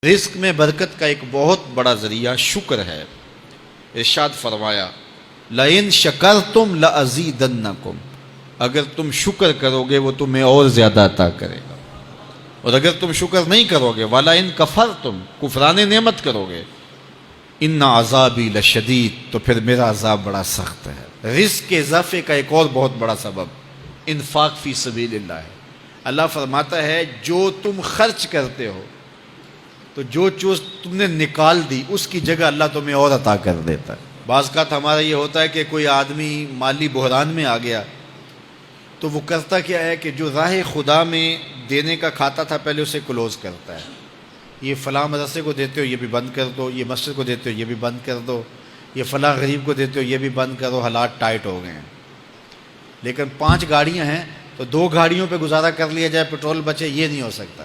رزق میں برکت کا ایک بہت بڑا ذریعہ شکر ہے۔ ارشاد فرمایا لَإِن شَكَرْتُمْ لَأَزِيدَنَّكُمْ، اگر تم شکر کرو گے وہ تمہیں اور زیادہ عطا کرے گا، اور اگر تم شکر نہیں کرو گے وَلَئِن كَفَرْتُمْ، کفران نعمت کرو گے، إِنَّ عَذَابِي لَشَدِيدٌ، تو پھر میرا عذاب بڑا سخت ہے۔ رزق کے اضافے کا ایک اور بہت بڑا سبب انفاق فی سبیل اللہ ہے۔ اللہ فرماتا ہے جو تم خرچ کرتے ہو تو جو چیز تم نے نکال دی اس کی جگہ اللہ تمہیں اور عطا کر دیتا ہے۔ بعض اوقات ہمارا یہ ہوتا ہے کہ کوئی آدمی مالی بحران میں آ گیا تو وہ کرتا کیا ہے کہ جو راہ خدا میں دینے کا کھاتا تھا پہلے اسے کلوز کرتا ہے۔ یہ فلاں مدرسے کو دیتے ہو یہ بھی بند کر دو، یہ مسجد کو دیتے ہو یہ بھی بند کر دو، یہ فلاں غریب کو دیتے ہو یہ بھی بند کرو، حالات ٹائٹ ہو گئے ہیں۔ لیکن 5 گاڑیاں ہیں تو 2 گاڑیوں پہ گزارا کر لیا جائے، پیٹرول بچے، یہ نہیں ہو سکتا۔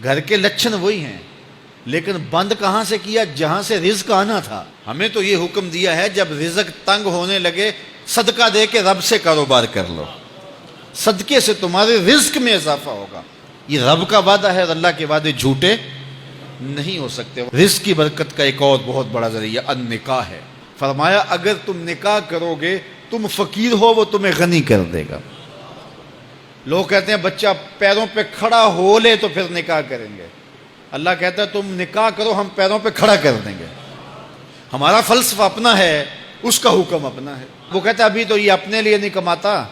گھر کے لچھن وہی ہیں لیکن بند کہاں سے کیا؟ جہاں سے رزق آنا تھا۔ ہمیں تو یہ حکم دیا ہے جب رزق تنگ ہونے لگے صدقہ دے کے رب سے کاروبار کر لو، صدقے سے تمہارے رزق میں اضافہ ہوگا۔ یہ رب کا وعدہ ہے اور اللہ کے وعدے جھوٹے نہیں ہو سکتے۔ رزق کی برکت کا ایک اور بہت بڑا ذریعہ النکاح ہے۔ فرمایا اگر تم نکاح کرو گے تم فقیر ہو وہ تمہیں غنی کر دے گا۔ لوگ کہتے ہیں بچہ پیروں پہ کھڑا ہو لے تو پھر نکاح کریں گے۔ اللہ کہتا ہے تم نکاح کرو ہم پیروں پہ کھڑا کر دیں گے۔ ہمارا فلسفہ اپنا ہے، اس کا حکم اپنا ہے۔ وہ کہتا ہے ابھی تو یہ اپنے لیے نہیں کماتا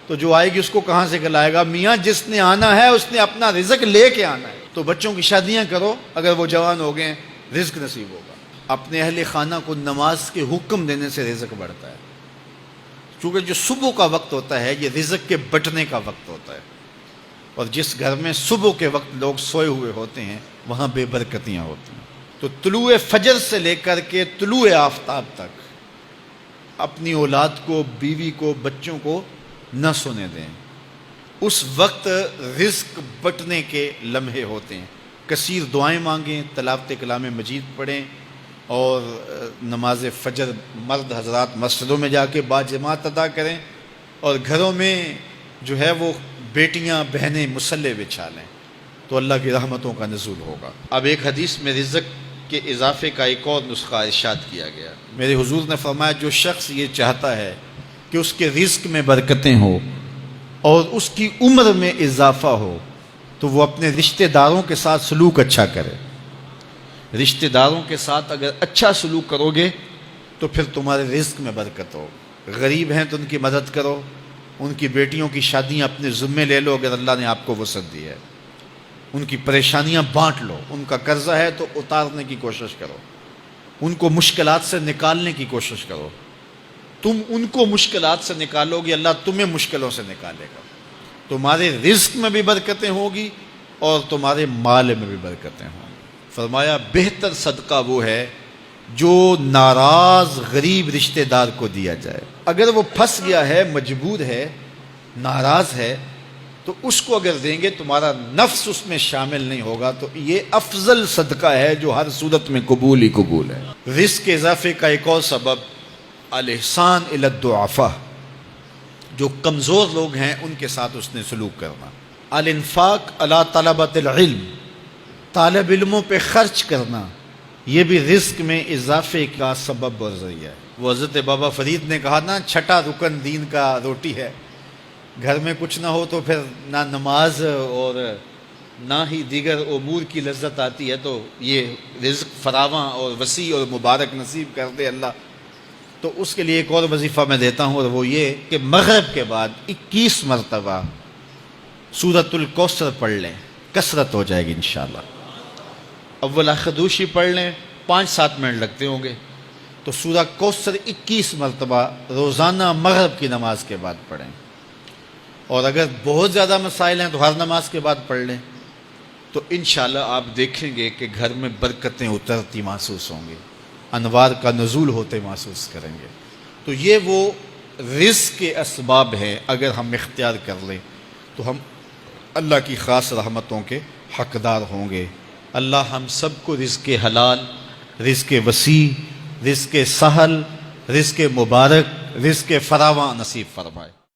تو جو آئے گی اس کو کہاں سے کھلائے گا؟ میاں جس نے آنا ہے اس نے اپنا رزق لے کے آنا ہے۔ تو بچوں کی شادیاں کرو، اگر وہ جوان ہو گئے رزق نصیب ہوگا۔ اپنے اہل خانہ کو نماز کے حکم دینے سے رزق بڑھتا ہے، کیونکہ جو صبح کا وقت ہوتا ہے یہ رزق کے بٹنے کا وقت ہوتا ہے، اور جس گھر میں صبح کے وقت لوگ سوئے ہوئے ہوتے ہیں وہاں بے برکتیاں ہوتی ہیں۔ تو طلوع فجر سے لے کر کے طلوع آفتاب تک اپنی اولاد کو، بیوی کو، بچوں کو نہ سونے دیں۔ اس وقت رزق بٹنے کے لمحے ہوتے ہیں۔ کثیر دعائیں مانگیں، تلاوت کلام مجید پڑھیں، اور نماز فجر مرد حضرات مسجدوں میں جا کے باجماعت ادا کریں، اور گھروں میں جو ہے وہ بیٹیاں بہنیں مصلے بچھا لیں تو اللہ کی رحمتوں کا نزول ہوگا۔ اب ایک حدیث میں رزق کے اضافے کا ایک اور نسخہ ارشاد کیا گیا۔ میرے حضور نے فرمایا جو شخص یہ چاہتا ہے کہ اس کے رزق میں برکتیں ہوں اور اس کی عمر میں اضافہ ہو تو وہ اپنے رشتہ داروں کے ساتھ سلوک اچھا کرے۔ رشتہ داروں کے ساتھ اگر اچھا سلوک کرو گے تو پھر تمہارے رزق میں برکت ہو۔ غریب ہیں تو ان کی مدد کرو، ان کی بیٹیوں کی شادیاں اپنے ذمے لے لو اگر اللہ نے آپ کو وسعت دی ہے، ان کی پریشانیاں بانٹ لو، ان کا قرضہ ہے تو اتارنے کی کوشش کرو، ان کو مشکلات سے نکالنے کی کوشش کرو۔ تم ان کو مشکلات سے نکالو گے اللہ تمہیں مشکلوں سے نکالے گا۔ تمہارے رزق میں بھی برکتیں ہوگی اور تمہارے مال میں بھی برکتیں ہوں گی۔ فرمایا بہتر صدقہ وہ ہے جو ناراض غریب رشتہ دار کو دیا جائے۔ اگر وہ پھنس گیا ہے، مجبور ہے، ناراض ہے، تو اس کو اگر دیں گے تمہارا نفس اس میں شامل نہیں ہوگا، تو یہ افضل صدقہ ہے جو ہر صورت میں قبول ہی قبول ہے۔ رزق کے اضافے کا ایک اور سبب الاحسان الی الضعفاء، جو کمزور لوگ ہیں ان کے ساتھ اس نے سلوک کرنا۔ الانفاق علی طلبۃ العلم، طالب علموں پہ خرچ کرنا، یہ بھی رزق میں اضافے کا سبب اور ذریعہ ہے۔ وہ حضرت بابا فرید نے کہا نا 6واں رکن دین کا روٹی ہے۔ گھر میں کچھ نہ ہو تو پھر نہ نماز اور نہ ہی دیگر امور کی لذت آتی ہے، تو یہ رزق فراواں اور وسیع اور مبارک نصیب کر دے اللہ۔ تو اس کے لیے ایک اور وظیفہ میں دیتا ہوں، اور وہ یہ کہ مغرب کے بعد 21 مرتبہ سورۃ الکوثر پڑھ لیں، کثرت ہو جائے گی انشاءاللہ۔ اول خدوشی پڑھ لیں، 5-7 منٹ لگتے ہوں گے، تو سورہ کوثر 21 مرتبہ روزانہ مغرب کی نماز کے بعد پڑھیں، اور اگر بہت زیادہ مسائل ہیں تو ہر نماز کے بعد پڑھ لیں، تو انشاءاللہ آپ دیکھیں گے کہ گھر میں برکتیں اترتی محسوس ہوں گی، انوار کا نزول ہوتے محسوس کریں گے۔ تو یہ وہ رزق کے اسباب ہیں، اگر ہم اختیار کر لیں تو ہم اللہ کی خاص رحمتوں کے حقدار ہوں گے۔ اللہ ہم سب کو رزق حلال، رزق وسیع، رزق سہل، رزق مبارک، رزق فراواں نصیب فرمائے۔